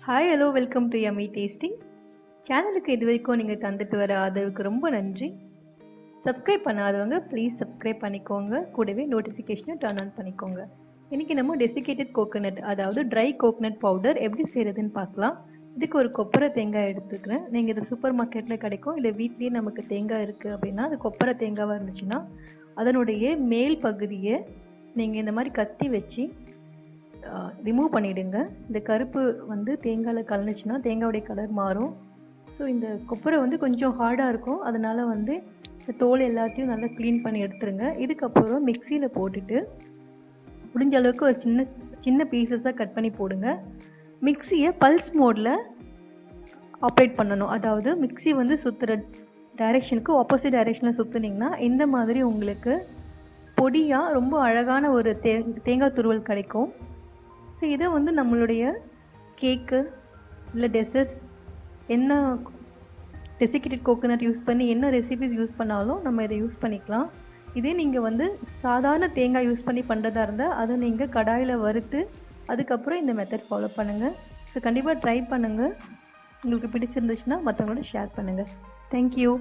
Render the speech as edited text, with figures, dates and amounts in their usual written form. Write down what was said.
Hi hello welcome to yummy tasting சேனலுக்கு இது வரைக்கும் நீங்கள் தந்துட்டு வர ஆதரவுக்கு ரொம்ப நன்றி. சப்ஸ்கிரைப் பண்ணாதவங்க ப்ளீஸ் சப்ஸ்கிரைப் பண்ணிக்கோங்க. கூடவே நோட்டிஃபிகேஷனை டர்ன் ஆன் பண்ணிக்கோங்க. இன்றைக்கி நம்ம டெசிகேட்டட் கோகோனட் அதாவது ட்ரை கோகோனட் பவுடர் எப்படி செய்கிறதுன்னு பார்க்கலாம். இதுக்கு ஒரு கொப்பரை தேங்காய் எடுத்துக்கிறேன். நீங்கள் இது சூப்பர் மார்க்கெட்டில் கிடைக்கும், இல்லை வீட்லேயே நமக்கு தேங்காய் இருக்குது அப்படின்னா அது கொப்பரை தேங்காவாக இருந்துச்சுன்னா அதனுடைய மேல் பகுதியை நீங்கள் இந்த மாதிரி கத்தி வச்சு ரிமூவ் பண்ணிவிடுங்க. இந்த கருப்பு தேங்காயில் கலந்துச்சுன்னா தேங்காயோடைய கலர் மாறும். ஸோ இந்த கொப்பரை கொஞ்சம் ஹார்டாக இருக்கும், அதனால் இந்த தோல் எல்லாத்தையும் நல்லா க்ளீன் பண்ணி எடுத்துருங்க. இதுக்கப்புறம் மிக்சியில் போட்டுட்டு முடிஞ்ச அளவுக்கு ஒரு சின்ன சின்ன பீசஸாக கட் பண்ணி போடுங்க. மிக்சியை பல்ஸ் மோடில் ஆப்ரேட் பண்ணணும். அதாவது மிக்சி சுற்றுற டைரெக்ஷனுக்கு ஆப்போசிட் டைரெக்ஷனில் சுற்றுனீங்கன்னா இந்த மாதிரி உங்களுக்கு பொடியாக ரொம்ப அழகான ஒரு தேங்காய் துருவல் கிடைக்கும். ஸோ இதை நம்மளுடைய கேக்கு இல்லை டெசர்ட்ஸ் என்ன டெசிகேட்டட் கோகோனட் யூஸ் பண்ணி என்ன ரெசிபிஸ் யூஸ் பண்ணாலும் நம்ம இதை யூஸ் பண்ணிக்கலாம். இதே நீங்கள் சாதாரண தேங்காய் யூஸ் பண்ணி பண்ணுறதா இருந்தால் அதை நீங்கள் கடாயில் வறுத்து அதுக்கப்புறம் இந்த மெத்தட் ஃபாலோ பண்ணுங்கள். ஸோ கண்டிப்பாக ட்ரை பண்ணுங்கள். உங்களுக்கு பிடிச்சிருந்துச்சுன்னா மற்றவங்களோட ஷேர் பண்ணுங்கள். தேங்க்யூ.